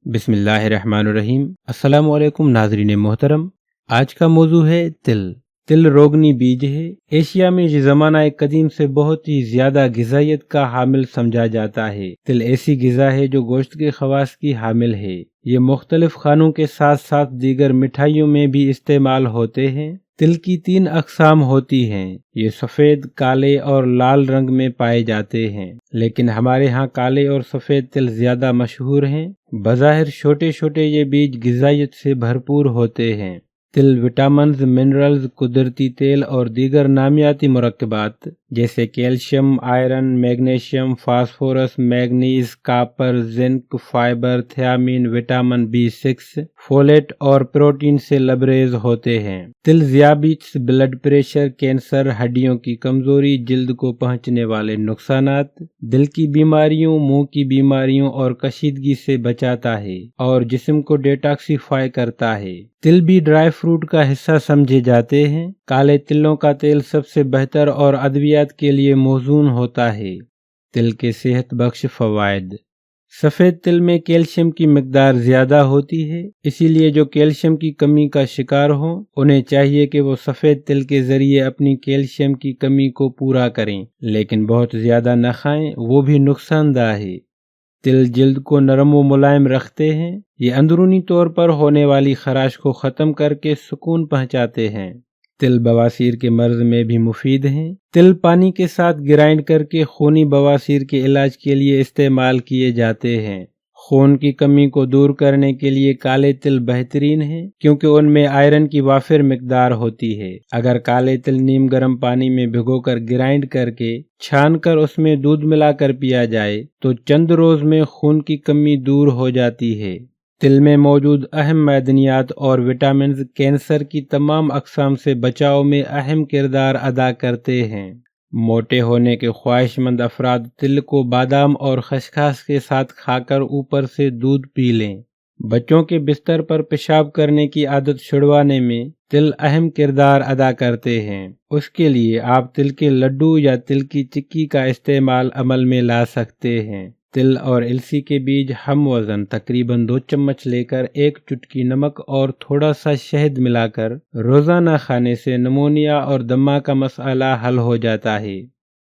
बिस्मिल्लाहिर्रहमानिर्रहीम। अस्सलामु अलैकुम नाज़रीन मोहतरम। आज का मौजू है तिल। तिल रोगनी बीज है। एशिया में ज़माना कदीम से बहुत ही ज़्यादा ग़िज़ाइयत का हामिल समझा जाता है। तिल ऐसी ग़िज़ा है जो गोश्त के ख़वास की हामिल है। ये मुख्तलिफ खानों के साथ साथ दीगर मिठाइयों में भी इस्तेमाल होते हैं। तिल की 3 अक़साम होती हैं। ये सफ़ेद, काले और लाल रंग में पाए जाते हैं, लेकिन हमारे यहाँ काले और सफ़ेद तिल ज़्यादा मशहूर हैं। बज़ाहिर छोटे छोटे ये बीज ग़िज़ाइयत से भरपूर होते हैं। तिल विटामिन्स, मिनरल्स, कुदरती तेल और दीगर नामियाती मुरक्कबात जैसे calcium, iron, magnesium, phosphorus, manganese, copper, zinc, fibre, thiamine, vitamin B6, folate और प्रोटीन से लबरेज होते हैं। तिल ज़ियाबीत्स, ब्लड प्रेशर, कैंसर, हड्डियों की कमजोरी, जिल्द को पहुंचने वाले नुकसानात, दिल की बीमारियों, मुंह की बीमारियों और कशीदगी से बचाता है और जिस्म को डिटॉक्सिफाई करता है। तिल भी ड्राई फ्रूट का हिस्सा समझे जाते हैं। काले तिलों का तेल सबसे बेहतर और अद्वियात के लिए मौजून होता है। तिल के सेहत बख्श फ़वाइद। सफ़ेद तिल में कैल्शियम की मिकदार ज़्यादा होती है, इसीलिए जो कैल्शियम की कमी का शिकार हों उन्हें चाहिए कि वो सफ़ेद तिल के ज़रिए अपनी कैल्शियम की कमी को पूरा करें, लेकिन बहुत ज़्यादा न खाएं, वो भी नुकसानदाह है। तिल जिल्द को नरम व मुलायम रखते हैं। ये अंदरूनी तौर पर होने वाली खराश को ख़त्म करके सुकून पहुँचाते हैं। तिल बवासीर के मर्ज़ में भी मुफीद हैं। तिल पानी के साथ ग्राइंड करके खूनी बवासीर के इलाज के लिए इस्तेमाल किए जाते हैं। खून की कमी को दूर करने के लिए काले तिल बेहतरीन हैं, क्योंकि उनमें आयरन की वाफिर मिकदार होती है। अगर काले तिल नीम गर्म पानी में भिगोकर ग्राइंड करके छानकर उसमें दूध मिलाकर पिया जाए तो चंद रोज में खून की कमी दूर हो जाती है। तिल में मौजूद अहम मैदनियात और विटामिन कैंसर की तमाम अक़साम से बचाव में अहम किरदार अदा करते हैं। मोटे होने के ख्वाहिशमंद अफराद तिल को बादाम और खसखस के साथ खाकर ऊपर से दूध पी लें। बच्चों के बिस्तर पर पेशाब करने की आदत छुड़वाने में तिल अहम किरदार अदा करते हैं। उसके लिए आप तिल के लड्डू या तिल की चिक्की का इस्तेमाल अमल में ला सकते हैं। तिल और अलसी के बीज हम वज़न तकरीबन 2 चम्मच लेकर 1 चुटकी नमक और थोड़ा सा शहद मिलाकर रोज़ाना खाने से निमोनिया और दमा का मसला हल हो जाता है।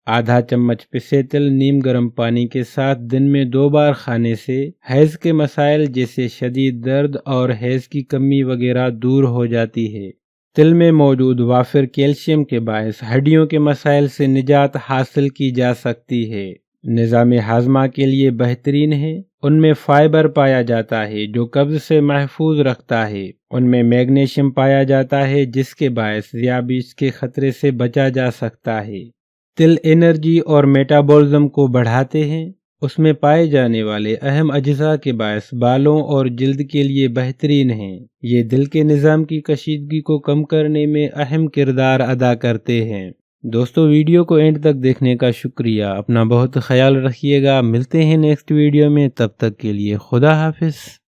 आधा चम्मच पिसे तिल नीम गर्म पानी के साथ दिन में 2 बार खाने से हैज़ के मसाइल जैसे शदीद दर्द और हैज़ की कमी वगैरह दूर हो जाती है। तिल में मौजूद वाफिर कैल्शियम के बायस हड्डियों के मसाइल से निजात हासिल की जा सकती है। निज़ाम हाजमा के लिए बेहतरीन है। उनमें फाइबर पाया जाता है जो कब्ज से महफूज रखता है। उनमें मैग्नीशियम पाया जाता है जिसके बायस ज़ियाबीत्स के खतरे से बचा जा सकता है। तिल एनर्जी और मेटाबॉलिज्म को बढ़ाते हैं। उसमें पाए जाने वाले अहम अज्जा के बायस बालों और जिल्द के लिए बेहतरीन हैं। ये दिल के निज़ाम की कशीदगी को कम करने में अहम किरदार अदा करते हैं। दोस्तों, वीडियो को एंड तक देखने का शुक्रिया। अपना बहुत ख्याल रखिएगा। मिलते हैं नेक्स्ट वीडियो में, तब तक के लिए खुदा हाफिज़।